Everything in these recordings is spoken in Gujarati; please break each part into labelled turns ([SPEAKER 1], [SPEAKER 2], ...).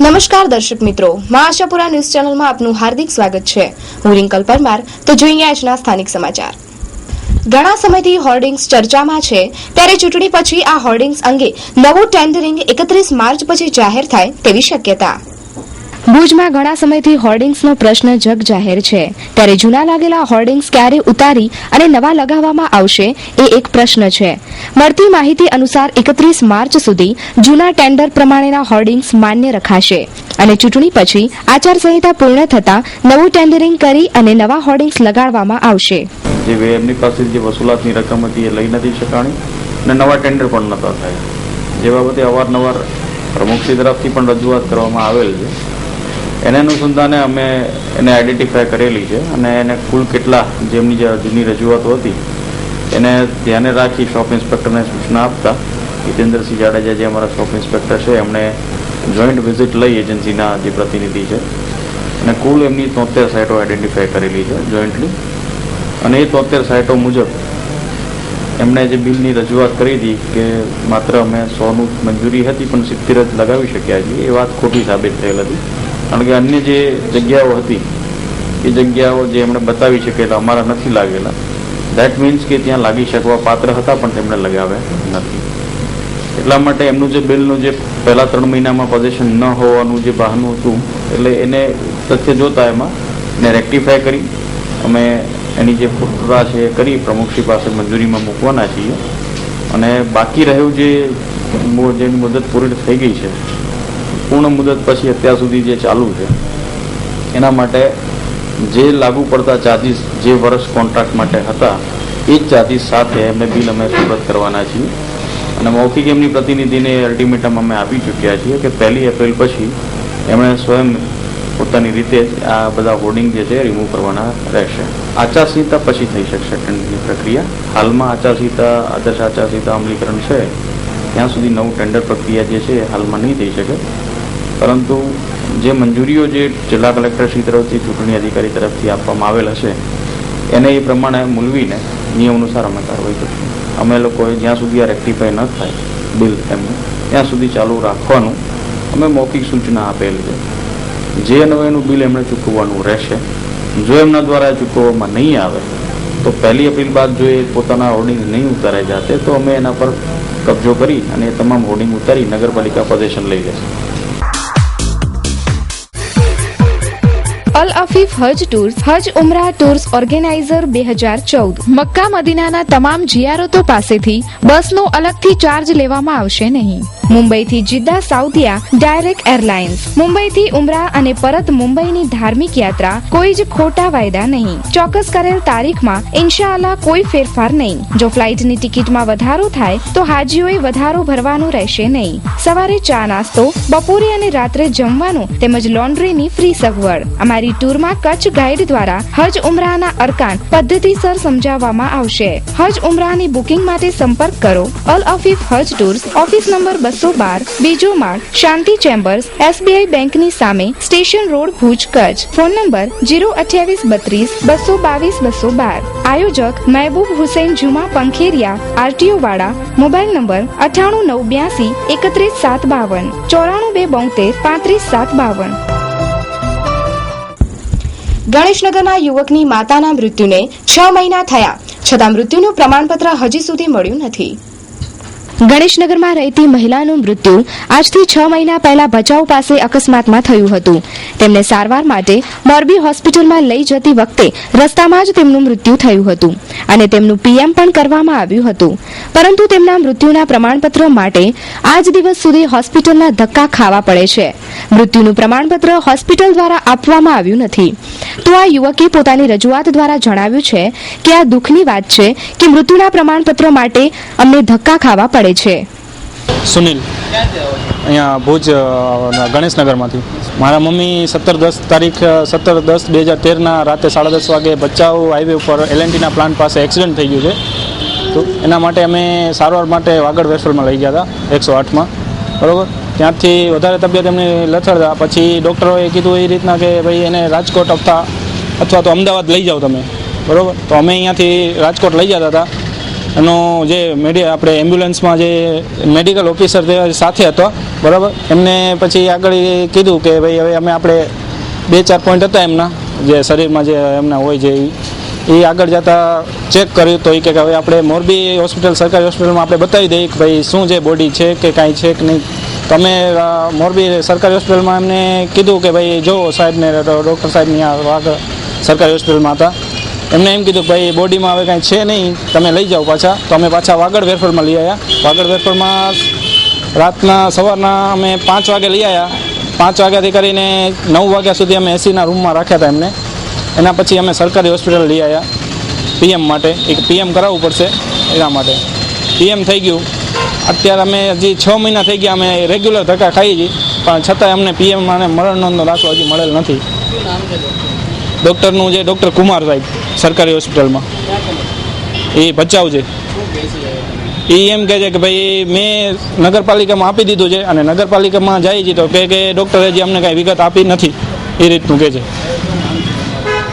[SPEAKER 1] નમસ્કાર દર્શક મિત્રો, માં આશાપુરા ન્યૂઝ ચેનલમાં આપનું હાર્દિક સ્વાગત છે. હું રિંકલ પરમાર. તો જોઈએ આજના સ્થાનિક સમાચાર. ઘણા સમયથી હોર્ડિંગ્સ ચર્ચામાં છે, ત્યારે ચૂંટણી પછી આ હોર્ડિંગ્સ અંગે નવું ટેન્ડરિંગ 31 માર્ચ પછી જાહેર થાય તેવી શક્યતા. ભુજમાં ઘણા સમયથી હોર્ડિંગ્સનો પ્રશ્ન જગ જાહેર છે, ત્યારે જૂના લાગેલા હોર્ડિંગ્સ ક્યારે ઉતારી અને નવા લગાવવામાં આવશે એ એક પ્રશ્ન છે. મળતી માહિતી અનુસાર 31 માર્ચ સુધી જૂના ટેન્ડર પ્રમાણેના હોર્ડિંગ્સ માન્ય રખાશે અને ચૂંટણી પછી આચારસંહિતા પૂર્ણ થતાં નવું ટેન્ડરિંગ કરી અને નવા હોર્ડિંગ્સ લગાડવામાં આવશે.
[SPEAKER 2] જે એમની પાસે જે વસૂલાતની રકમ હતી એ લઈ નથી શકાણી અને નવા ટેન્ડર પણ નતા થાય. જે બાબતે અવારનવાર પ્રમુખશ્રી તરફથી પણ રજૂઆત કરવામાં આવેલ છે. એને અનુસંધાને અમે એને આઈડેન્ટિફાય કરેલી છે અને એને કુલ કેટલા જેમની જે જૂની રજૂઆતો હતી એને ધ્યાને રાખી શોપ ઇન્સ્પેક્ટરને સૂચના આપતા હિતેન્દ્રસિંહ જાડેજા જે અમારા શોપ ઇન્સ્પેક્ટર છે એમણે જોઈન્ટ વિઝિટ લઈ એજન્સીના જે પ્રતિનિધિ છે અને કુલ એમની 73 સાઇટો આઈડેન્ટિફાય કરેલી છે જોઈન્ટલી. અને એ 73 સાઇટો મુજબ એમણે જે બિલની રજૂઆત કરી હતી કે માત્ર અમે 100નું મંજૂરી હતી પણ 70 જ લગાવી શક્યા છીએ, એ વાત ખોટી સાબિત થયેલ હતી. કારણ કે અન્ય જે જગ્યાઓ હતી એ જગ્યાઓ જે એમણે બતાવી છે કે અમારા નથી લાગેલા, દેટ મીન્સ કે ત્યાં લાગી શકવા પાત્ર હતા પણ તેમણે લગાવ્યા નથી. એટલા માટે એમનું જે બિલનું જે પહેલા 3 મહિનામાં પોઝિશન ન હોવાનું જે બહાનું હતું, એટલે એને તથ્ય જોતા એમાં એને રેક્ટિફાય કરી અમે એની જે પૂર્તતા છે એ કરી પ્રમુખશ્રી પાસે મંજૂરીમાં મૂકવાના છીએ. અને બાકી રહ્યું જેની મુદત પૂરી થઈ ગઈ છે, પૂર્ણ મુદત પછી અત્યાર સુધી જે ચાલુ છે એના માટે જે લાગુ પડતા ચાર્જીસ જે વર્ષ કોન્ટ્રાક્ટ માટે હતા એ જ ચાર્જીસ સાથે એમને બિલ અમે સુપરત કરવાના છીએ. અને મૌખિક એમની પ્રતિનિધિને અલ્ટિમેટમ અમે આપી ચૂક્યા છીએ કે 1 એપ્રિલ પછી એમણે સ્વયં પોતાની રીતે જ આ બધા હોર્ડિંગ જે છે રિમૂવ કરવાના રહેશે. આચારસંહિતા પછી થઈ શકશે ટેન્ડરની પ્રક્રિયા. હાલમાં આદર્શ આચારસંહિતા અમલીકરણ છે ત્યાં સુધી નવું ટેન્ડર પ્રક્રિયા જે છે હાલમાં નહીં થઈ શકે. પરંતુ જે મંજૂરીઓ જે જિલ્લા કલેક્ટરશ્રી તરફથી ચૂંટણી અધિકારી તરફથી આપવામાં આવેલ હશે એને એ પ્રમાણે મૂલવીને નિયમ અનુસાર અમે કાર્યવાહી કરીશું. અમે લોકોએ જ્યાં સુધી આ રેક્ટિફાય ન થાય બિલ એમનું ત્યાં સુધી ચાલુ રાખવાનું અમે મૌખિક સૂચના આપેલી છે. જે અન્વયનું બિલ એમણે ચૂકવવાનું રહેશે. જો એમના દ્વારા ચૂકવવામાં નહીં આવે તો 1 એપ્રિલ બાદ જો એ પોતાના હોર્ડિંગ નહીં ઉતારાઈ જાતે તો અમે એના પર કબજો કરી અને એ તમામ હોર્ડિંગ ઉતારી નગરપાલિકા પોઝિશન લઈ લેશે.
[SPEAKER 1] અલ અફીફ હજ ટૂર્સ હજ ઉમરા ટૂર્સ ઓર્ગેનાઇઝર 2014. મક્કા મદીનાના તમામ જિયારતો પાસેથી બસનો અલગથી ચાર્જ લેવામાં આવશે નહીં. મુંબઈથી જિદ્દા સાઉદિયા ડાયરેક્ટ એરલાઇન્સ. મુંબઈથી ઉમરા અને પરત મુંબઈની ધાર્મિક યાત્રા કોઈ જ ખોટા વાયદા નહીં. ચોક્કસ કરેલ તારીખમાં ઇન્શાઅલ્લાહ કોઈ ફેરફાર નહીં. જો ફ્લાઇટની ટિકિટમાં વધારો થાય તો હાજીઓએ વધારો ભરવાનું રહેશે નહીં. સવારે ચા નાસ્તો, બપોરે અને રાત્રે જમવાનું તેમજ લોન્ડ્રીની ફ્રી સગવડ. અમારી ટૂરમાં કચ્છ ગાઈડ દ્વારા હજ ઉમરાના અરકાન પદ્ધતિસર સમજાવવામાં આવશે. હજ ઉમરાની બુકિંગ માટે સંપર્ક કરો અલ અફીફ હજ ટૂર્સ, ઓફિસ નંબર 212, બીજો માળ, શાંતિ ચેમ્બર્સ, SBI બેંકની સામે, station road, Bhuj, Kutch. Phone number 02832 222 212. આયોજક મહેબૂબ હુસૈન જુમા પંખેરિયા, RTO વાળા. Mobile number 9892 31752 94272 35752. ગણેશનગરના યુવકની માતાના મૃત્યુને 6 મહિના થયા છતાં મૃત્યુનું પ્રમાણપત્ર હજી સુધી મળ્યું નથી. ગણેશનગરમાં રહેતી મહિલાનું મૃત્યુ આજથી 6 મહિના પહેલા ભચાઉ પાસે અકસ્માતમાં થયું હતું. તેમને સારવાર માટે મોરબી હોસ્પિટલમાં લઈ જતી વખતે રસ્તામાં જ તેમનું મૃત્યુ થયું હતું અને તેમનું PM પણ કરવામાં આવ્યું હતું. પરંતુ તેમના મૃત્યુના પ્રમાણપત્ર માટે આજ દિવસ સુધી હોસ્પિટલના ધક્કા ખાવા પડે છે. મૃત્યુનું પ્રમાણપત્ર હોસ્પિટલ દ્વારા આપવામાં આવ્યું નથી. તો આ યુવકે પોતાની રજૂઆત દ્વારા જણાવ્યું છે કે આ દુઃખની વાત છે કે મૃત્યુના પ્રમાણપત્ર માટે અમને ધક્કા ખાવા પડે છે.
[SPEAKER 3] સુનિલ, અહીંયા ભુજ ગણેશનગરમાંથી. મારા મમ્મી 17/10/2013 રાતે 10:30 વાગે ભચાઉ હાઈવે ઉપર LNTના પ્લાન્ટ પાસે એક્સિડન્ટ થઈ ગયું છે. તો એના માટે અમે સારવાર માટે વાગડ રેફરલમાં લઈ ગયા હતા 108માં, બરાબર. ત્યાંથી વધારે તબિયત એમની લથડતા પછી ડૉક્ટરોએ કીધું એ રીતના કે ભાઈ એને રાજકોટ અથવા તો અમદાવાદ લઈ જાઓ તમે, બરાબર. તો અમે અહીંયાથી રાજકોટ લઈ જતા હતા એનો જે આપણે એમ્બ્યુલન્સમાં જે મેડિકલ ઓફિસર સાથે હતો, બરાબર, એમને પછી આગળ કીધું કે ભાઈ હવે આપણે 2-4 પોઈન્ટ હતા એમના જે શરીરમાં જે એમના હોય છે એ આગળ જતા ચેક કર્યું તો એ કે હવે આપણે મોરબી હોસ્પિટલ, સરકારી હોસ્પિટલમાં આપણે બતાવી દઈએ કે ભાઈ શું છે, બોડી છે કે કાંઈ છે કે નહીં. તમે મોરબી સરકારી હોસ્પિટલમાં એમને કીધું કે ભાઈ જો સાહેબને, ડૉક્ટર સાહેબની આગળ સરકારી હોસ્પિટલમાં હતા, એમને એમ કીધું કે ભાઈ બોડીમાં હવે કાંઈ છે નહીં, તમે લઈ જાઓ પાછા. તો અમે પાછા વાગડ વેરફળમાં લઈ આવ્યા. વાગડ વેરફળમાં સવારના અમે 5 વાગે લઈ આવ્યા. 5 વાગ્યાથી કરીને 9 વાગ્યા સુધી અમે એસીના રૂમમાં રાખ્યા હતા એમને. એના પછી અમે સરકારી હોસ્પિટલ લઈ આવ્યા પીએમ માટે. એક પીએમ કરાવવું પડશે એના માટે. પીએમ થઈ ગયું. અત્યારે અમે હજી 6 મહિના થઈ ગયા અમે રેગ્યુલર ધક્કા ખાઈ છીએ, પણ છતાંય અમને પીએમ અને મરણ નોંધનો દાખલો હજી મળેલ નથી. ડૉક્ટરનું જે ડૉક્ટર કુમાર સાહેબ સરકારી હોસ્પિટલમાં, એ ભચાઉ છે. એ એમ કહે છે કે ભાઈ મેં નગરપાલિકામાં આપી દીધું છે અને નગરપાલિકામાં જાય છે તો કે ડૉક્ટરે હજી અમને કાંઈ વિગત આપી નથી, એ રીતનું કહે છે.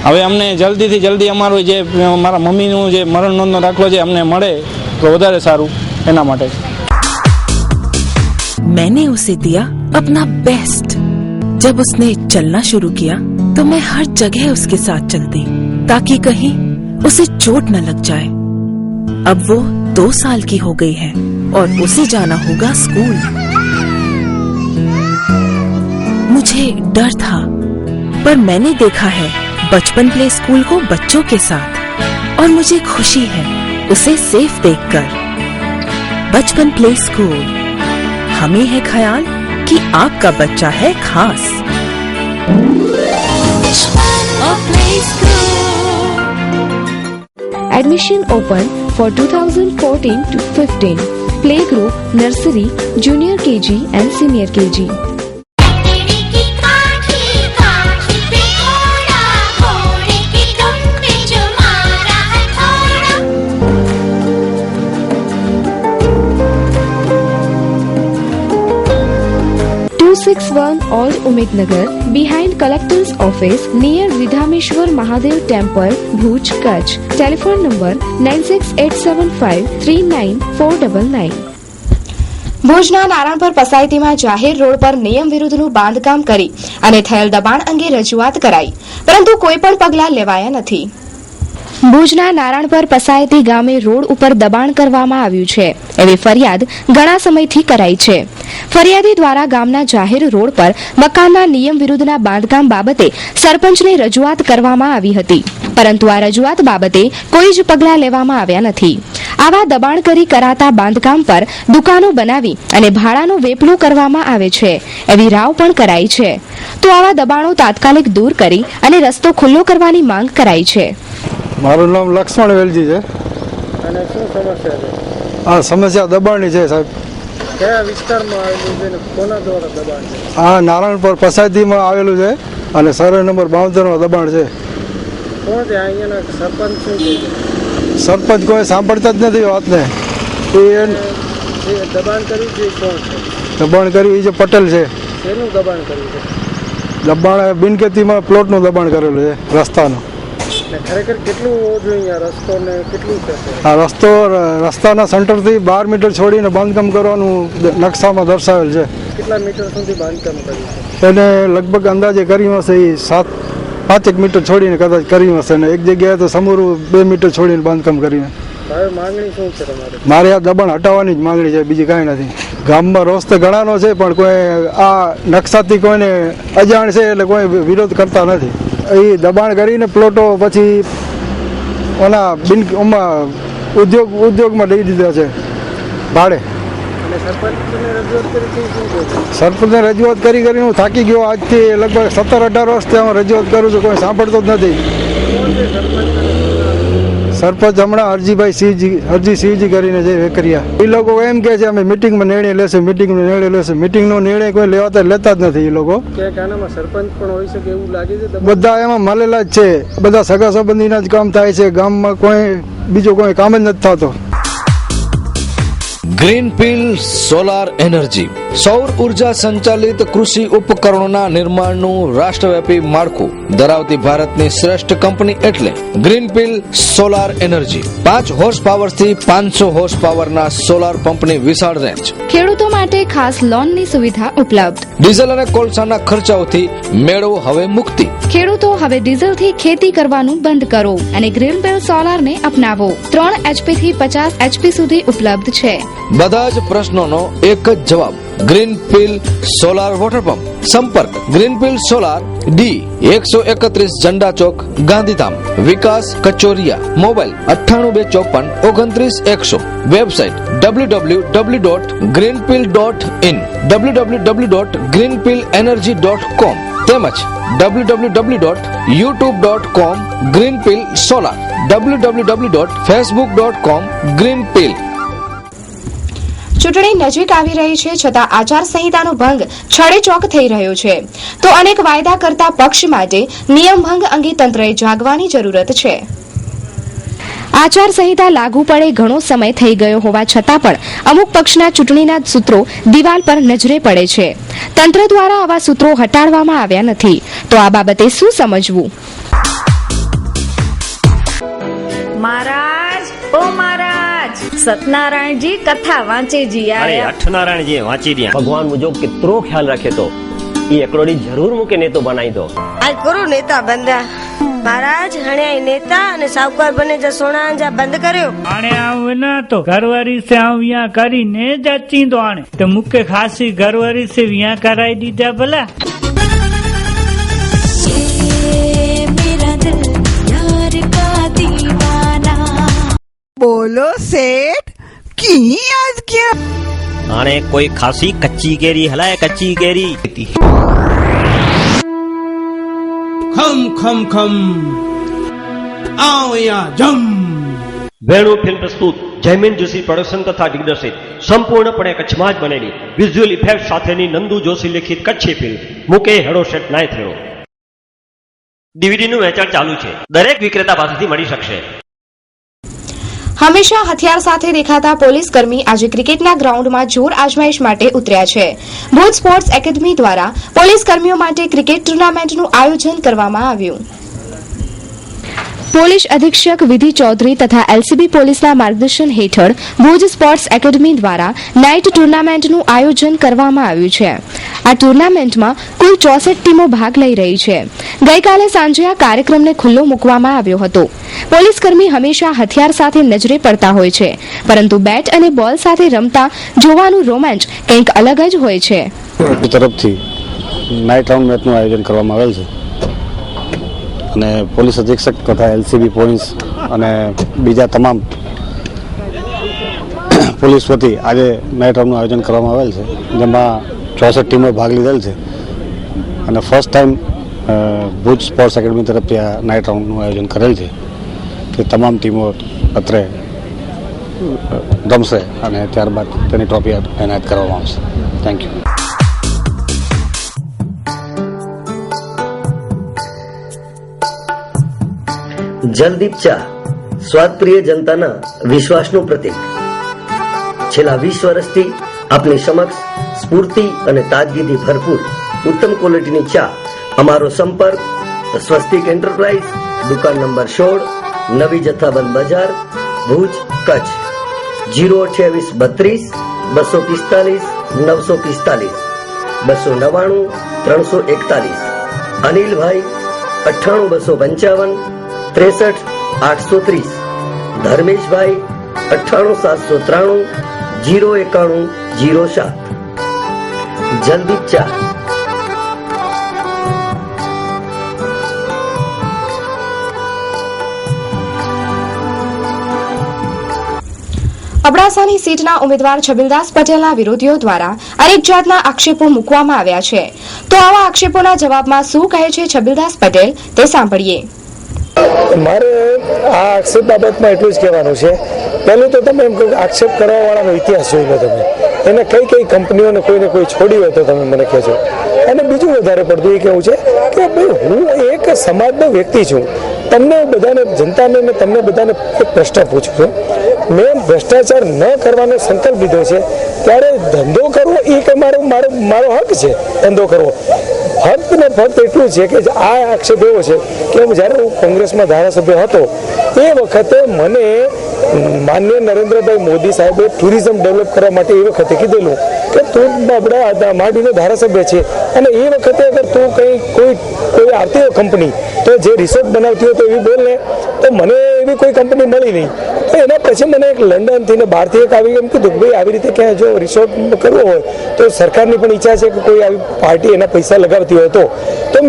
[SPEAKER 3] હવે અમને જલ્દીથી જલ્દી અમારું જે મારા મમ્મીનું જે મરણ નોંધનો દાખલો છે અમને મળે તો વધારે સારું એના માટે.
[SPEAKER 4] मैंने उसे दिया अपना बेस्ट. जब उसने चलना शुरू किया तो मैं हर जगह उसके साथ चलती ताकि कहीं उसे चोट न लग जाए. अब वो 2 साल की हो गई है और उसे जाना होगा स्कूल. मुझे डर था पर मैंने देखा है बचपन प्ले स्कूल को बच्चों के साथ और मुझे खुशी है उसे सेफ देखकर. बचपन प्ले स्कूल, हमें है ख्याल कि आपका बच्चा है खास.
[SPEAKER 1] Admission open for 2014 to 15. Playgroup, nursery, junior KG and senior KG. Old Umidnagar, behind Collector's Office, near Vidhameshwar Mahadev Temple, Bhuj, Kutch. Telephone number 9687539499. ભુજના નારણપર પસાયતીમાં જાહેર રોડ પર નિયમ વિરુદ્ધનું બાંધકામ કરી અને થયેલ દબાણ અંગે રજૂઆત કરાઈ, પરંતુ કોઈ પણ પગલાં લેવાયા નથી. ભુજના નારણપર પસાયતી ગામે રોડ ઉપર દબાણ કરવામાં આવ્યું છે એવી ફરિયાદ ઘણા સમયથી કરાઈ છે. ફરિયાદી દ્વારા ગામના જાહેર રોડ પર મકાનના નિયમ વિરુદ્ધના બાંધકામ બાબતે સરપંચને રજૂઆત કરવામાં આવી હતી, પરંતુ આ રજૂઆત બાબતે કોઈ જ પગલાં લેવામાં આવ્યા નથી. આવા દબાણ કરી કરાતા બાંધકામ પર દુકાનો બનાવી અને ભાડાનું વેપલું કરવામાં આવે છે એવી રાવ પણ કરાઈ છે. તો આવા દબાણો તાત્કાલિક દૂર કરી અને રસ્તો ખુલ્લો કરવાની માંગ કરાઈ છે.
[SPEAKER 5] મારું નામ લક્ષ્મણ વેલજી છે.
[SPEAKER 3] અને શું સમસ્યા છે?
[SPEAKER 5] આ સમસ્યા દબાણની છે સાહેબ.
[SPEAKER 3] કયા વિસ્તારમાં આવેલું છે ને કોના દ્વારા દબાણ છે?
[SPEAKER 5] આ નારણપર પસાયતીમાં આવેલું છે અને સર્વે નંબર 72 દબાણ છે.
[SPEAKER 3] કોણ છે અહીંયાના સરપંચ? શું છે?
[SPEAKER 5] સરપંચ કોઈ સાંભળતા જ નથી વાતને. એ
[SPEAKER 3] દબાણ કર્યું છે કોણ છે?
[SPEAKER 5] દબાણ કર્યું એ જે પટેલ છે.
[SPEAKER 3] શેનું દબાણ કર્યું છે?
[SPEAKER 5] દબાણ બિનકેતીમાં પ્લોટનું દબાણ કરેલું છે, રસ્તાનું.
[SPEAKER 3] ખરેખર કેટલું ઓછું અહીંયા રસ્તો ને કેટલું છે?
[SPEAKER 5] આ રસ્તાના સેન્ટરથી 12 મીટર છોડીને બાંધકામ કરવાનું નકશામાં દર્શાવેલ છે.
[SPEAKER 3] કેટલા મીટર સુધી બાંધકામ કર્યું છે?
[SPEAKER 5] એને લગભગ અંદાજે કર્યું હશે એ 5 મીટર છોડીને કદાચ કર્યું હશે ને એક જગ્યાએ તો સમૂરું 2 મીટર છોડીને બાંધકામ કરીને.
[SPEAKER 3] હવે માંગણી શું છે તમારે?
[SPEAKER 5] મારે આ દબાણ હટાવવાની જ માંગણી છે, બીજી કાંઈ નથી. ગામમાં રોષ તો ઘણાનો છે પણ કોઈ આ નકશાથી કોઈને અજાણ છે એટલે કોઈ વિરોધ કરતા નથી. એ દબાણ કરીને પ્લોટો પછી ઉદ્યોગમાં લઈ દીધા છે ભાડે. સરપંચને રજૂઆત કરીને હું થાકી ગયો. આજથી લગભગ 17-18 વર્ષથી આમાં રજૂઆત કરું છું, કોઈ સાંભળતો જ નથી. સરપંચ હમણાં હરજી સિંહજી કરીને છે વેકરિયા. એ લોકો એમ કે છે અમે મિટિંગમાં નિર્ણય લેશું. મિટિંગનો નિર્ણય કોઈ લેતા જ નથી. એ લોકો
[SPEAKER 3] સરપંચ પણ હોઈ શકે એવું લાગે છે.
[SPEAKER 5] બધા એમાં મળેલા જ છે. બધા સગા સંબંધીના જ કામ થાય છે. ગામમાં કોઈ બીજો કોઈ કામ જ નથી થતો.
[SPEAKER 6] ગ્રીનફિલ્ડ સોલાર એનર્જી સૌર ઉર્જા સંચાલિત કૃષિ ઉપકરણોના નિર્માણનું રાષ્ટ્રવ્યાપી માળખું ધરાવતી ભારતની શ્રેષ્ઠ કંપની એટલે ગ્રીનપીલ સોલાર એનર્જી. 5 હોર્સ પાવર થી 500 હોર્સ પાવરના સોલાર પંપની વિશાળ રેન્જ.
[SPEAKER 1] ખેડૂતો માટે ખાસ લોનની સુવિધા ઉપલબ્ધ.
[SPEAKER 6] ડીઝલ અને કોલસાના ખર્ચાઓથી મેળવો હવે મુક્તિ.
[SPEAKER 1] ખેડૂતો હવે ડીઝલથી ખેતી કરવાનું બંધ કરો અને ગ્રીનપીલ સોલારને અપનાવો. 3 HP થી 50 HP સુધી ઉપલબ્ધ છે.
[SPEAKER 6] બધા જ પ્રશ્નોનો એક જ જવાબ, ગ્રીનપીલ સોલાર વોટર પંપ. સંપર્ક ગ્રીનપીલ સોલાર ડી 131 ઝંડા ચોક, ગાંધીધામ. વિકાસ કચોરિયા. મોબાઈલ 9824593100. વેબસાઇટ www.greenpeel.in, www.greenpeelenergy.com તેમજ www.youtube.com greenpeel solar, www.facebook.com greenpeel.
[SPEAKER 1] ચૂંટણી નજીક આવી રહી છે છતાં આચારસંહિતાનો ભંગ છડેચોક થઈ રહ્યો છે, તો અનેક વાયદા કરતા પક્ષ માટે નિયમ ભંગ અંગે તંત્રએ જાગવાની જરૂરત છે. આચારસંહિતા લાગુ પડે ઘણો સમય થઈ ગયો હોવા છતાં પણ અમુક પક્ષના ચૂંટણીના સૂત્રો દિવાલ પર નજરે પડે છે. તંત્ર દ્વારા આવા સૂત્રો હટાડવામાં આવ્યા નથી, તો આ બાબતે શું સમજવું?
[SPEAKER 7] મહારાજ, ઓ મહારાજ, सत्यनारायण कथा वांचे जी
[SPEAKER 8] अरे अठनारायण जी वांची दिया। भगवान मुझे कितरो ख्याल रखे तो ये एकड़ोड़ी जरूर मुके नेतो बनाई दो।
[SPEAKER 9] आज करो नेता बंदा महाराज हणे नेता ने साहूकार बने जा सोना जा बंद करो।
[SPEAKER 10] आने आवे ना तो घरवारी से आविया करी ने जाची तो आने तो मुके खासी घरवारी से विया कराई दीजा भला।
[SPEAKER 11] बोलो सेठ की आज क्या
[SPEAKER 8] आने कोई खासी कच्ची केरी हलाए कच्ची केरी।
[SPEAKER 12] खम खम खम आओ या जम।
[SPEAKER 8] वेणु फिल्म प्रस्तुत जयमीन जोशी प्रोडक्शन तथा दिग्दर्शित संपूर्णपणे कच्छમાં જ બનેલી વિઝ્યુઅલ ઇફેક્ટ સાથેની નંદુ જોશી લિખિત કચ્છી ફિલ્મ મુકે હેડો સેટ નાય થયો ડીવીડી નું વેચાણ ચાલુ છે, દરેક વિક્રેતા પાસેથી મળી શકશે।
[SPEAKER 1] હંમેશા હથિયાર સાથે દેખાતા પોલીસ કર્મી આજે ક્રિકેટના ગ્રાઉન્ડમાં જોર આજમાઈશ માટે ઉતર્યા છે। ભુજ સ્પોર્ટ્સ એકેડમી દ્વારા પોલીસ કર્મીઓ માટે ક્રિકેટ ટુર્નામેન્ટનું આયોજન કરવામાં આવ્યું। પોલીસ અધિક્ષક વિધિ ચૌધરી તથા એલસીબી પોલીસના માર્ગદર્શન હેઠળ ભુજ સ્પોર્ટ્સ એકેડમી દ્વારા નાઇટ ટુર્નામેન્ટનું આયોજન કરવામાં આવ્યું છે। આ ટુર્નામેન્ટમાં કુલ 64 ટીમો ભાગ લઈ રહી છે। ગઈકાલે સાંજે આ કાર્યક્રમને ખુલ્લો મૂકવામાં આવ્યો હતો। પોલીસકર્મી હંમેશા હથિયાર સાથે નજરે પડતા હોય છે, પરંતુ બેટ અને બોલ સાથે રમતા જોવાનું રોમાંચ કંઈક અલગ જ હોય છે।
[SPEAKER 3] તરફથી નાઇટ રાઉન્ડ મેચનું આયોજન કરવામાં આવેલ છે અને પોલીસ અધિક્ષક તથા એલસીબી પોલીસ અને બીજા તમામ પોલીસ વતી આજે નાઇટ રાઉન્ડનું આયોજન કરવામાં આવેલ છે, જેમાં 64 ટીમોએ ભાગ લીધેલ છે અને first time Bhuj sports academy તરફથી આ નાઇટ રાઉન્ડનું આયોજન કરેલ છે કે તમામ ટીમો અત્રે રમશે અને ત્યારબાદ તેની ટ્રોફી એનાયત કરવામાં આવશે। Thank you.
[SPEAKER 13] જલદીપ ચા સ્વાદપ્રિય જનતાના વિશ્વાસનું પ્રતીક। છેલ્લા 20 વર્ષથી આપની સમક્ષ સ્ફૂર્તિ અને તાજગીથી ભરપૂર ઉત્તમ ક્વોલિટીની ચા। અમારો સંપર્ક સ્વસ્તિક એન્ટરપ્રાઇઝ, દુકાન નંબર 16, નવી જથ્થાબંધ બજાર, ભુજ, કચ્છ। 02832 245 945 299 341। અનિલભાઈ 98255 63 830। ધર્મેશભાઈ 98793 091 07। જલદીપ ચા।
[SPEAKER 1] અબડાસાની સીટના ઉમેદવાર છબીલદાસ પટેલના વિરોધીઓ દ્વારા અનેક જાતના આક્ષેપો મૂકવામાં આવ્યા છે, તો આવા આક્ષેપોના જવાબમાં શું કહે છે છબીલદાસ પટેલ તે સાંભળીએ।
[SPEAKER 14] મારે આ આક્ષેપ બાબતમાં એટલું જ કહેવાનું છે, પહેલું તો તમે એમ કહો આક્ષેપ કરવાવાળાનો ઇતિહાસ જોઈ લો, તમે એને કઈ કઈ કંપનીઓને કોઈને કોઈ છોડી હોય તો તમે મને કહેજો। અને બીજું વધારે પડતું એ કહેવું છે કે ભાઈ હું એક સમાજનો વ્યક્તિ છું, તમને બધાને જનતાને તમને બધાને એક પ્રશ્ન પૂછું છું મેં ભ્રષ્ટાચાર ન કરવાનો સંકલ્પ લીધો છે ત્યારે ધંધો કરવો એ કે મારો હક છે ધંધો કરવો. ફક્ત ને ફક્ત એટલું છે કે આ આક્ષેપ એવો છે કે જ્યારે હું કોંગ્રેસમાં ધારાસભ્ય હતો એ વખતે મને માન્ય નરેન્દ્રભાઈ મોદી સાહેબે ટુરિઝમ ડેવલપ કરવા માટે એ વખતે કીધેલું કે તું બાબડા માંડીનો ધારાસભ્ય છે અને એ વખતે અગર તું કોઈ આવતી હોય કંપની તો જે રિસોર્ટ બનાવતી હોય તો એવી બોલ ને, તો મને એવી કોઈ કંપની મળી નહીં. તો એના પછી મને એક લંડનથી ને બહારથી એક આવી એમ કીધું કે ભાઈ આવી રીતે ક્યાં જો રિસોર્ટ કરવો હોય તો સરકારની પણ ઈચ્છા છે કે કોઈ આવી પાર્ટી એના પૈસા લગાવતી હોય તો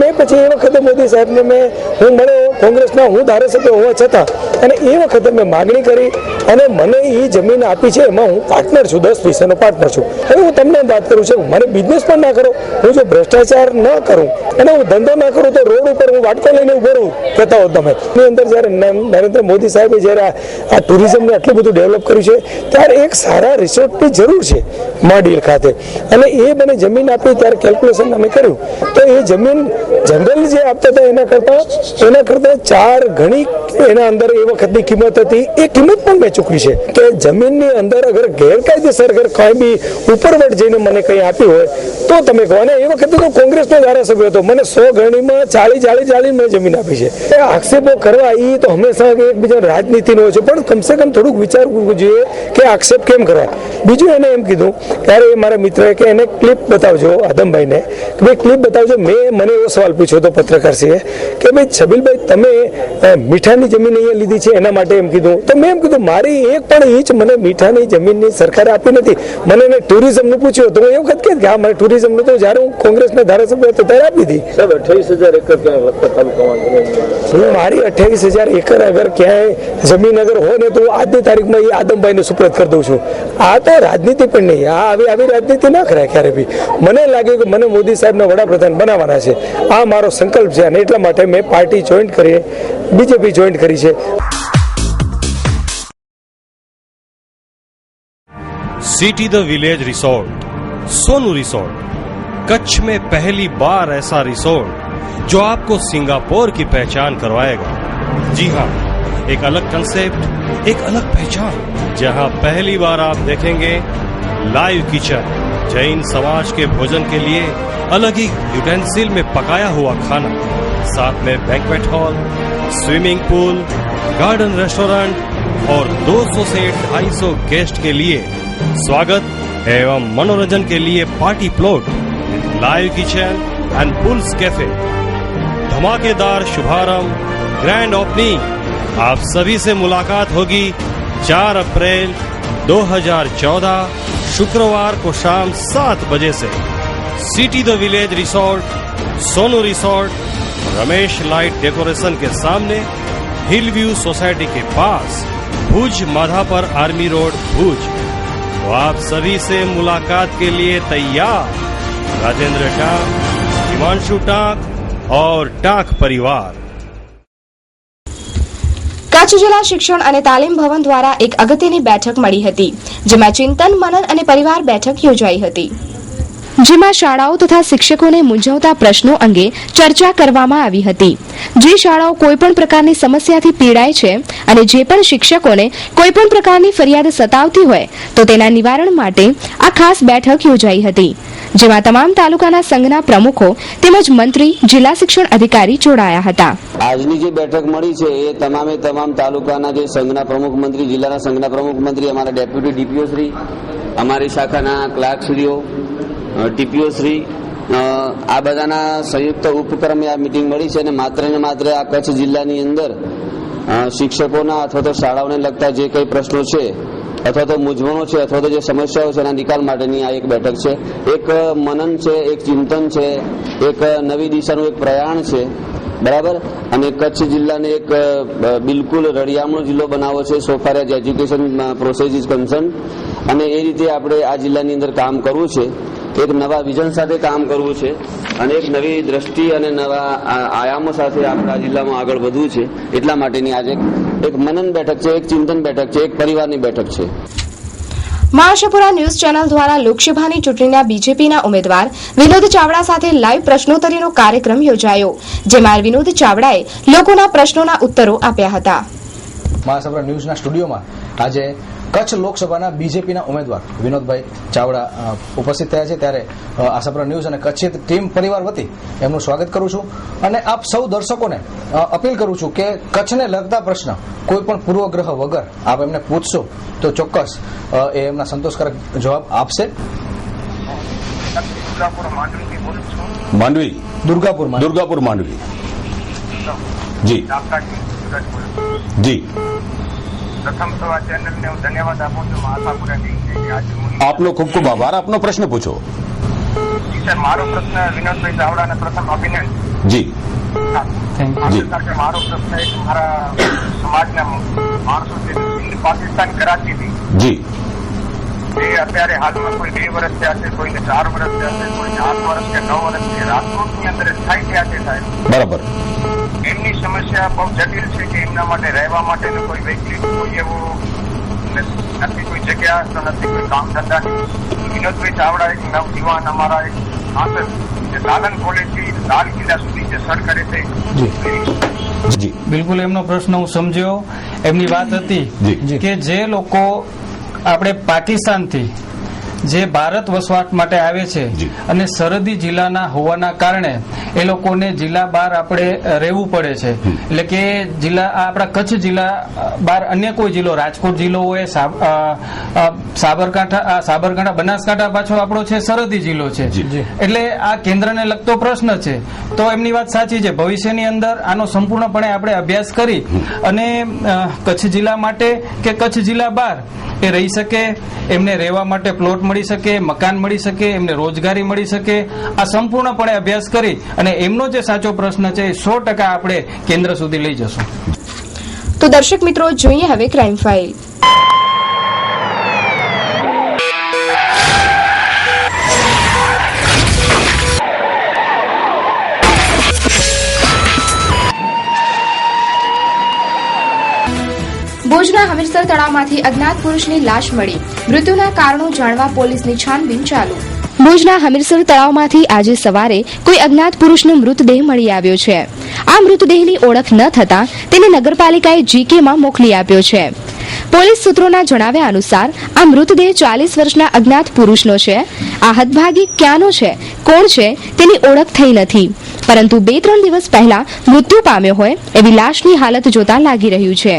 [SPEAKER 14] મેં પછી એ વખતે મોદી સાહેબને હું મળ્યો કોંગ્રેસના, હું ધારાસભ્ય હોવા છતાં, અને એ વખતે મેં માગણી કરી અને મને એ જમીન આપી છે એમાં હું પાર્ટનર છું, 10 પૈસાનો પાર્ટનર છું. હવે હું તમને વાત કરું છું, મને બિઝનેસ પણ ના કરો, હું જો ભ્રષ્ટાચાર ન કરું અને હું ધંધો ના કરું તો રોડ ઉપર હું વાટકો લઈને ઉભો રહું કહેતા હો તમે. એની અંદર જ્યારે નરેન્દ્ર મોદી સાહેબે જ્યારે આ ટુરિઝમને આટલું બધું ડેવલપ કર્યું છે ત્યારે એક સારા રિસોર્ટની જરૂર છે માંડીલ ખાતે, અને એ મને જમીન આપી ત્યારે કેલ્ક્યુલેશન અમે કર્યું તો એ જમીન જનરલ જે આપતા હતા એના કરતા 4 ગણી એના અંદર એ વખતની કિંમત હતી. એ કિંમત પણ મેં ચૂકવી છે કે જમીનની અંદર અગર ગેરકાયદેસર અગર કઈ બી ઉપરવટ જઈને મને કંઈ આપી હોય તો તમે કહો. અને એ વખતે તો કોંગ્રેસનો ધારાસભ્ય હતો, મને 100 ગણીમાં 40 મેં જમીન આપી છે. આક્ષેપો કરવા એ તો હંમેશા એકબીજા રાજનીતિનો હોય છે, પણ કમસે કમ થોડુંક વિચારવું જોઈએ કે આક્ષેપ કેમ કરવા. બીજું એને એમ કીધું ત્યારે એ મારા મિત્રએ કે એને ક્લિપ બતાવજો આદમભાઈને કે ભાઈ ક્લિપ બતાવજો. મને એવો સવાલ પૂછ્યો હતો પત્રકારશ્રીએ કે ભાઈ છબીલભાઈ તમે મીઠાની જમીન અહીંયા લીધી છે એના માટે એમ કીધું. તો મેં એમ કીધું મારી એક પણ ઇંચ મને મીઠાની જમીનની સરકારે આપી નથી. મને એને ટુરિઝમનું પૂછ્યું તો હું એ વખત કે હા મને ટુરિઝમનું તો જ્યારે હું કોંગ્રેસના ધારાસભ્ય હતો ત્યારે આપી હતી.
[SPEAKER 3] 28,000 એકર
[SPEAKER 14] મારી 28,000 એકર અગર ક્યાંય જમીન અગર હોય ને તો આજની તારીખમાં એ આદમભાઈને સુપ્રત કરી દઉં છું. આ તો રાજનીતિ પણ નહીં, આવી રાજનીતિ ના કરાય ક્યારે બી. મને લાગ્યું કે મને મોદી સાહેબને વડાપ્રધાન બનાવવાના છે, આ મારો સંકલ્પ છે અને એટલા માટે મેં પાર્ટી જોઈન્ટ કરી, બીજેપી જોઈન્ટ કરી છે.
[SPEAKER 15] City the village resort, Sonu resort, Kutch में पहली बार ऐसा रिसोर्ट जो आपको सिंगापुर की पहचान करवाएगा. जी हाँ, एक अलग कंसेप्ट, एक अलग पहचान, जहां पहली बार आप देखेंगे लाइव किचन, जैन समाज के भोजन के लिए अलग ही यूटेंसिल में पकाया हुआ खाना, साथ में banquet hall, swimming pool, garden restaurant और 200 से 250 गेस्ट के लिए स्वागत एवं मनोरंजन के लिए party plot, live kitchen and pools cafe. धमाकेदार शुभारंभ, ग्रैंड ओपनिंग. आप सभी से मुलाकात होगी 4 अप्रैल 2014 शुक्रवार को शाम 7 बजे से. City the village resort, Sonu resort, Ramesh light decoration के सामने, हिल व्यू सोसाइटी के पास, भुज माधापर आर्मी रोड, भुज. तो आप सभी से मुलाकात के लिए तैयार राजेंद्र टाक, हिमांशु टाक और टाक परिवार.
[SPEAKER 1] કચ્છ જિલ્લા શિક્ષણ અને તાલીમ ભવન દ્વારા એક અગત્યની બેઠક મળી હતી, જેમાં ચિંતન મનન અને પરિવાર બેઠક યોજાઈ હતી, જેમાં શાળાઓ તથા શિક્ષકોને મૂંઝવતા પ્રશ્નો અંગે ચર્ચા કરવામાં આવી હતી. જે શાળાઓ કોઈપણ પ્રકારની સમસ્યાથી પીડાય છે અને જે પણ શિક્ષકોને કોઈપણ પ્રકારની ફરિયાદ સતાવતી હોય તો તેના નિવારણ માટે આ ખાસ બેઠક યોજાઈ હતી, જેમાં તમામ તાલુકાના સંઘના પ્રમુખો તેમજ મંત્રી, જિલ્લા શિક્ષણ અધિકારી જોડાયા હતા.
[SPEAKER 16] આજની જે બેઠક મળી છે એ તમામ તાલુકાના જે સંઘના પ્રમુખ મંત્રી, જિલ્લાના સંઘના પ્રમુખ મંત્રી, અમારા ડેપ્યુટી ડીપીઓ શ્રી, અમારી શાખાના ક્લાર્કશ્રીઓ, ટીપીઓ શ્રી, આ બધાના સંયુક્ત ઉપક્રમે આ મિટિંગ મળી છે. અને માત્ર ને માત્ર આ કચ્છ જિલ્લાની અંદર શિક્ષકોના અથવા તો શાળાઓને લગતા જે કંઈ પ્રશ્નો છે અથવા તો મૂંઝવણો છે અથવા તો જે સમસ્યાઓ છે એના નિકાલ માટેની આ એક બેઠક છે. એક મનન છે, એક ચિંતન છે, એક નવી દિશાનું એક પ્રયાણ છે, બરાબર. અને કચ્છ જિલ્લાને એક બિલકુલ રળિયામણો જિલ્લો બનાવવો છે સો far as education process is concern. અને એ રીતે આપણે આ જિલ્લાની અંદર કામ કરવું છે, એક નવા વિઝન સાથે કામ કરવું છે અને એક નવી દ્રષ્ટિ અને નવા આયામો સાથે આપણે આ જિલ્લામાં આગળ વધવું છે. એટલા માટેની આજે એક મનન બેઠક છે, એક ચિંતન બેઠક છે, એક પરિવારની બેઠક છે.
[SPEAKER 1] મહાશપુરા ન્યૂઝ ચેનલ દ્વારા લોકસભાની ચૂંટણીના બીજેપીના ઉમેદવાર વિનોદ ચાવડા સાથે લાઈવ પ્રશ્નોત્તરીનો કાર્યક્રમ યોજાયો, જેમાં વિનોદ ચાવડાએ લોકોના પ્રશ્નોના ઉત્તરો આપ્યા હતા.
[SPEAKER 6] મહાસપુરા ન્યૂઝના સ્ટુડિયોમાં આજે કચ્છ લોકસભાના બીજેપીના ઉમેદવાર વિનોદભાઈ ચાવડા ઉપસ્થિત થયા છે, ત્યારે આશાપુરા ન્યૂઝ અને કચ્છી ટીમ પરિવાર વતી એમનું સ્વાગત કરું છું અને આપ સૌ દર્શકોને અપીલ કરું છું કે કચ્છને લગતા પ્રશ્ન કોઈ પણ પૂર્વગ્રહ વગર આપ એમને પૂછશો તો ચોક્કસ એ એમના સંતોષકારક જવાબ આપશે.
[SPEAKER 17] માંડવી दुर्गापुर मांडवी जी जी
[SPEAKER 18] प्रथम तो आ चैनल ने धन्यवाद आपो छो आशापुरा न्यूज़
[SPEAKER 17] आपनो खूब खूब आभार. आपनो प्रश्न पूछो.
[SPEAKER 18] जी सर, मारो प्रश्न विनोदભાઈ ચાવડાને પ્રથમ અભિનંદન.
[SPEAKER 17] जी
[SPEAKER 18] जी મારો પ્રશ્ન એક મારા સમાજના માણસો છે પાકિસ્તાન કરાચીથી
[SPEAKER 17] जी
[SPEAKER 18] એ અત્યારે હાલમાં કોઈ 2 વર્ષ થયા છે, કોઈને 4 વર્ષ થયા છે, કોઈને 8 વર્ષ કે 9 વર્ષ કે રાજકોટની અંદર સ્થાયી થયા છે સાહેબ.
[SPEAKER 17] बराबर.
[SPEAKER 18] એમની સમસ્યા બહુ જટિલ છે કે એમના માટે રહેવા માટેનો કોઈ વૈકલ્પિક કોઈ એવો નથી, કોઈ જગ્યા તો નથી, કોઈ કામ ધંધાની. વિનોદભાઈ ચાવડા એક નવયુવાન અમારા એક સાંસદ જે સાલન કોલેજથી લાલ કિલ્લા સુધી જે સર કરે છે.
[SPEAKER 3] બિલકુલ એમનો પ્રશ્ન હું સમજ્યો. એમની વાત હતી કે જે લોકો આપણે પાકિસ્તાનથી જે ભારત વસવાટ માટે આવે છે અને સરહદી જિલ્લાના હોવાના કારણે એ લોકોને જિલ્લા બહાર આપણે રહેવું પડે છે, એટલે કે જિલ્લા આપણા કચ્છ જિલ્લા બહાર અન્ય કોઈ જિલ્લો, રાજકોટ જિલ્લો હોય, સાબરકાંઠા બનાસકાંઠા પાછો આપણો છે સરહદી જિલ્લો છે, એટલે આ કેન્દ્રને લગતો પ્રશ્ન છે. તો એમની વાત સાચી છે. ભવિષ્યની અંદર આનો સંપૂર્ણપણે આપણે અભ્યાસ કરી અને કચ્છ જિલ્લા માટે કે કચ્છ જિલ્લા બહાર એ રહી શકે, એમને રહેવા માટે પ્લોટ મળી શકે, મકાન મળી શકે, એમને રોજગારી મળી શકે, આ સંપૂર્ણપણે અભ્યાસ કરી અને એમનો જે સાચો પ્રશ્ન છે એ 100% આપણે કેન્દ્ર સુધી લઈ જશું.
[SPEAKER 1] તો દર્શક મિત્રો, જોઈએ હવે ક્રાઇમ ફાઇલ. ભુજના હમીરસર તળાવમાંથી અજ્ઞાત પુરુષની લાશ મળી. મૃત્યુના કારણો જાણવા પોલીસની છાનબીન ચાલુ. ભુજના હમીરસર તળાવમાંથી આજે સવારે કોઈ અજ્ઞાત પુરુષનો મૃતદેહ મળી આવ્યો છે. આ મૃતદેહની ઓળખ ન થતાં તેને નગરપાલિકાએ જીકેમાં મોકલી આપ્યો છે. પોલીસ સૂત્રોના જણાવ્યા અનુસાર આ મૃતદેહ 40 વર્ષના અજ્ઞાત પુરુષનો છે. આ હતભાગી ક્યાંનો છે, કોણ છે તેની ઓળખ થઈ નથી, પરંતુ 2-3 દિવસ પહેલા મૃત્યુ પામ્યો હોય એવી લાશની હાલત જોતા લાગી રહ્યું છે.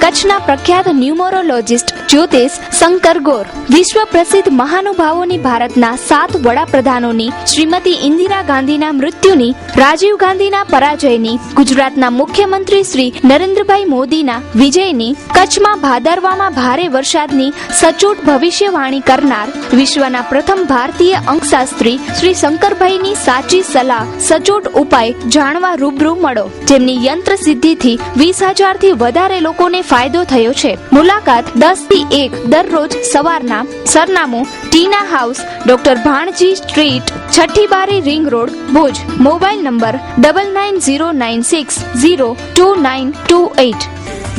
[SPEAKER 19] કચ્છના પ્રખ્યાત ન્યુમરોલોજિસ્ટ જ્યોતિષ શંકર ગોર, વિશ્વ પ્રસિદ્ધ મહાનુભાવોની ભારતના 7 વડાપ્રધાનોની, શ્રીમતી ઇન્દિરા ગાંધીના મૃત્યુની, રાજીવ ગાંધીના પરાજયની, ગુજરાતના મુખ્યમંત્રી શ્રી નરેન્દ્રભાઈ મોદીના વિજયની, કચ્છમાં ભાદરવામાં ભારે વરસાદની સચોટ ભવિષ્યવાણી કરનાર વિશ્વના પ્રથમ ભારતીય અંકશાસ્ત્રી શ્રી શંકરભાઈની સાચી સલાહ, સચોટ ઉપાય જાણવા રૂબરૂ મળો, જેમની યંત્ર સિદ્ધિથી 20,000 થી વધારે લોકોને ફાયદો થયો છે. મુલાકાત 10 થી 1 દરરોજ સવારના. સરનામું ટીના હાઉસ, ડોક્ટર ભાણજી સ્ટ્રીટ, છઠ્ઠી બારી ring road, Bhuj. Mobile number 9909602928.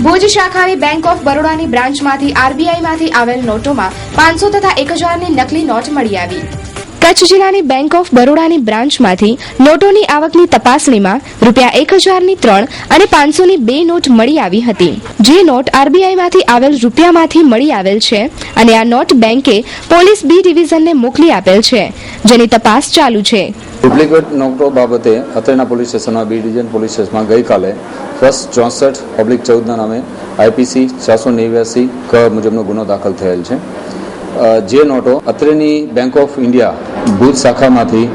[SPEAKER 1] Bhuj શાખાની બેંક ઓફ બરોડાની બ્રાન્ચમાંથી આરબીઆઈમાંથી આવેલ નોટોમાં 500 તથા 1000ની નકલી નોટ મળી આવી. કચ્છ જિલ્લાની બેંક ઓફ બરોડાની બ્રાન્ચમાંથી નોટોની આવકની તપાસણીમાં ₹1000ની 3 અને 500ની 2 નોટ મળી આવી હતી. જે નોટ આરબીઆઈમાંથી આવેલ રૂપિયામાંથી મળી આવેલ છે અને આ નોટ બેંકે પોલીસ બી ડિવિઝનને મોકલી આપેલ છે, જેની તપાસ ચાલુ છે.
[SPEAKER 20] ડુપ્લિકેટ નોટો બાબતે અત્રેના પોલીસ સ્ટેશનમાં બી ડિવિઝન પોલીસ સ્ટેશનમાં ગઈકાલે 64/14 નામે આઈપીસી 489 ક મુજબનો ગુનો દાખલ થયેલ છે. જે નોટો અત્રેની બેંક ઓફ ઇન્ડિયા ભુજ શાખામાંથી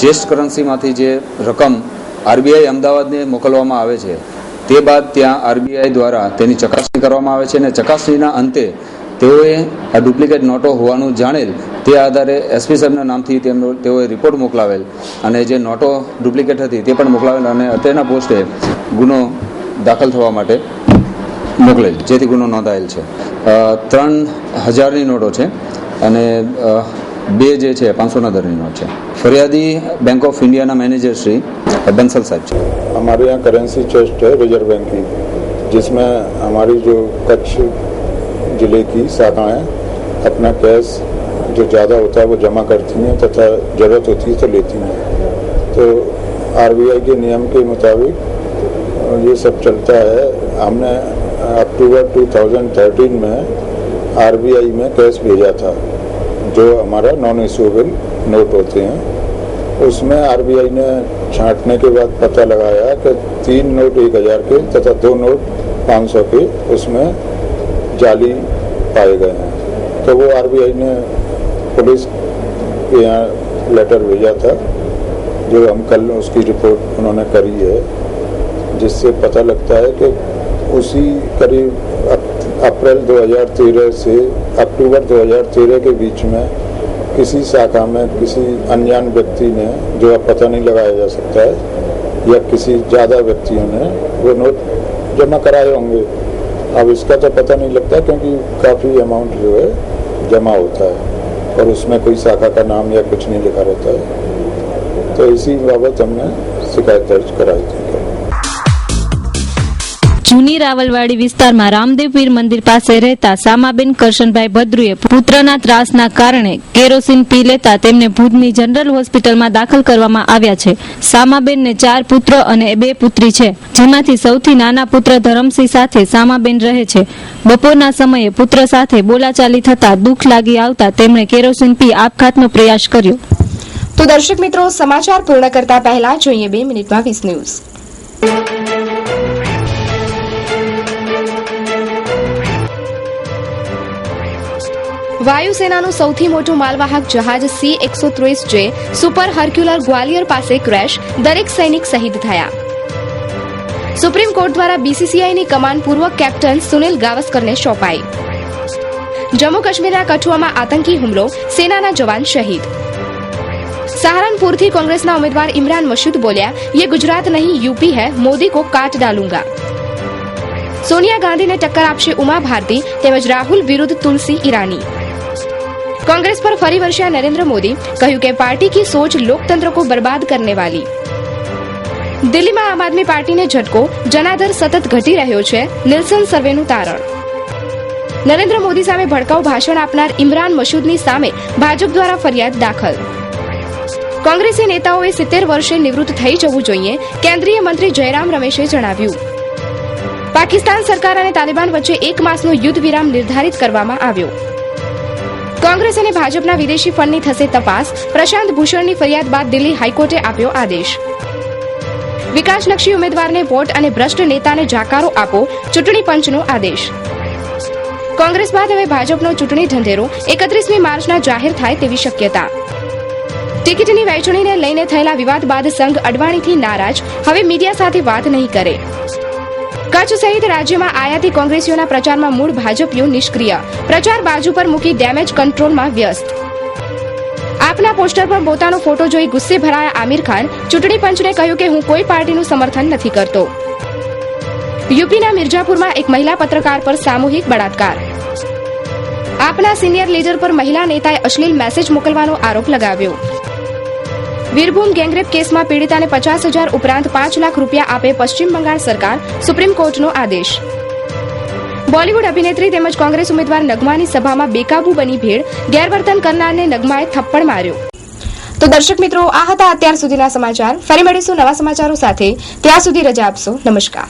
[SPEAKER 20] ચેસ્ટ કરન્સીમાંથી જે રકમ આરબીઆઈ અમદાવાદને મોકલવામાં આવે છે, તે બાદ ત્યાં આરબીઆઈ દ્વારા તેની ચકાસણી કરવામાં આવે છે અને ચકાસણીના અંતે તેઓએ આ ડુપ્લિકેટ નોટો હોવાનું જાણેલ, તે આધારે એસપી સાહેબના નામથી તેઓએ રિપોર્ટ મોકલાવેલ અને જે નોટો ડુપ્લિકેટ હતી તે પણ મોકલાવેલ અને અત્રેના પોસ્ટે ગુનો દાખલ થવા માટે મોકલેલ, જેથી ગુનો નોંધાયેલ છે. 3000ની નોટો છે અને 2 જે છે 500ના દરની નોટ છે. ફરિયાદી बैंक ऑफ इंडिया ना मैनेजर श्री बंसल साहब जी.
[SPEAKER 21] हमारे यहाँ करेंसी चेस्ट है रिजर्व बैंक की, जिसमें हमारी जो कच्छ जिले की शाखाएं अपना कैश जो ज़्यादा होता है वो जमा करती हैं तथा ज़रूरत होती है तो लेती हैं. तो आरबीआई के नियम के मुताबिक ये सब चलता है. हमने अक्टूबर 2013 में आरबीआई में कैश भेजा था, जो हमारा नॉन इशूएबल नोट होते हैं। उसमें आरबीआई ने छांटने के बाद पता लगाया कि 3 नोट 1000 के तथा 2 नोट 500 के उसमें जाली पाए गए हैं। तो वो आरबीआई ने पुलिस के यहाँ लेटर भेजा था, जो हम कल उसकी रिपोर्ट उन्होंने करी है, जिससे पता लगता है कि उसी करीब अप्रैल 2013 से अक्टूबर 2013 के बीच में किसी शाखा में किसी अनजान व्यक्ति ने, जो अब पता नहीं लगाया जा सकता है, या किसी ज़्यादा व्यक्तियों ने वो नोट जमा कराए होंगे। अब इसका तो पता नहीं लगता, क्योंकि काफ़ी अमाउंट जो है जमा होता है और उसमें कोई शाखा का नाम या कुछ नहीं लिखा रहता है। तो इसी बाबत हमने शिकायत दर्ज कराई थी।
[SPEAKER 2] જૂની રાવલવાડી વિસ્તારમાં રામદેવ પીર મંદિર પાસે રહેતા સામાબેન કરશનભાઈ ભદ્રુએ પુત્રના ત્રાસના કારણે કેરોસીન પી લેતા તેમને ભુજની જનરલ હોસ્પિટલમાં દાખલ કરવામાં આવ્યા છે। સામાબેનને 4 પુત્ર અને 2 પુત્રી છે, જેમાંથી સૌથી નાના પુત્ર ધરમસિંહ સાથે સામાબેન રહે છે। બપોરના સમયે પુત્ર સાથે બોલાચાલી થતા દુઃખ લાગી આવતા તેમણે કેરોસીન પી આપઘાતનો પ્રયાસ કર્યો।
[SPEAKER 1] તો દર્શક મિત્રો, સમાચાર પૂર્ણ કરતા પહેલા જોઈએ 2 મિનિટમાં 20 ન્યૂઝ। વાયુસેનાનું સૌથી મોટું માલવાહક જહાજ C-130J સુપર હર્ક્યુલર ગ્વાલિયર પાસે ક્રેશ, દરેક સૈનિક શહીદ થયા। સુપ્રીમ કોર્ટ દ્વારા બીસીસીઆઈની કમાન પૂર્વ કેપ્ટન સુનિલ ગાવસ્કરને સોંપાઈ। જમ્મુ કાશ્મીરના કઠુઆમાં આતંકી હુમલો, સેનાના જવાન શહીદ। सहारनपुर થી कांग्रेसના उम्मीदवार इमरान मसूद बोलिया, ये गुजरात नहीं यूपी है, मोदी को काट डालूंगा। सोनिया गांधीને टक्कर આપશે उमा भारती તેમજ રાહુલ વિરુદ્ધ તુલસી ઈરાની। कांग्रेस पर फरी वर्षा नरेंद्र मोदी, કહ્યું કે पार्टी की सोच लोकतंत्र को बर्बाद करने वाली। દિલ્હીમાં આમ આદમી પાર્ટીને ઝટકો, જનાદર સતત ઘટી રહ્યો છે, નિલ્સન સર્વેનું તારણ। નરેન્દ્ર મોદી સામે ભડકાઉ ભાષણ આપનાર ઇમરાન મસૂદની સામે ભાજપ દ્વારા ફરિયાદ દાખલ। કોંગ્રેસી નેતાઓએ 70 વર્ષે નિવૃત્ત થઈ જવું જોઈએ, કેન્દ્રીય મંત્રી જયરામ રમેશે જણાવ્યું। પાકિસ્તાન સરકાર અને તાલિબાન વચ્ચે 1 માસનો યુદ્ધ વિરામ નિર્ધારિત કરવામાં આવ્યો। કોંગ્રેસ અને ભાજપના વિદેશી ફંડની થશે તપાસ, પ્રશાંત ભૂષણની ફરિયાદ બાદ દિલ્હી હાઈકોર્ટે આપ્યો આદેશ। વિકાસલક્ષી ઉમેદવારને વોટ અને ભ્રષ્ટ નેતાને જાકારો આપો, ચૂંટણી પંચનો આદેશ। કોંગ્રેસ બાદ હવે ભાજપનો ચૂંટણી ઢંઢેરો 31મી માર્ચના જાહેર થાય તેવી શક્યતા। ટિકિટની વહેંચણીને લઈને થયેલા વિવાદ બાદ સંઘ અડવાણીથી નારાજ, હવે મીડિયા સાથે વાત નહીં કરે। કચ્છ સહિત રાજ્યમાં આયાતી કોંગ્રેસીઓના પ્રચારમાં મૂળ ભાજપીઓ નિષ્ક્રિય, પ્રચાર બાજુ પર મૂકી ડેમેજ કંટ્રોલમાં વ્યસ્ત। આપના પોસ્ટર પર પોતાનો ફોટો જોઈ ગુસ્સે ભરાયા આમિર ખાન, ચૂંટણી પંચને કહ્યું કે હું કોઈ પાર્ટીનું સમર્થન નથી કરતો। યુપીના મિર્જાપુરમાં એક મહિલા પત્રકાર પર સામૂહિક બળાત્કાર। આપના સિનિયર લીડર પર મહિલા નેતાએ અશ્લીલ મેસેજ મોકલવાનો આરોપ લગાવ્યો। વીરભૂમ ગેંગરેપ કેસમાં પીડિતાને 50,000 ઉપરાંત 5 લાખ રૂપિયા આપે પશ્ચિમ બંગાળ સરકાર, સુપ્રીમ કોર્ટનો આદેશ। બોલીવુડ અભિનેત્રી તેમજ કોંગ્રેસ ઉમેદવાર નગમાની સભામાં બેકાબુ બની ભીડ, ગેરવર્તન કરનારને નગમાએ થપ્પડ માર્યો। તો દર્શક મિત્રો, આ હતા અત્યાર સુધીના સમાચાર। ફરી મળીશું નવા સમાચારો સાથે, ત્યાં સુધી રજા આપશો। નમસ્કાર।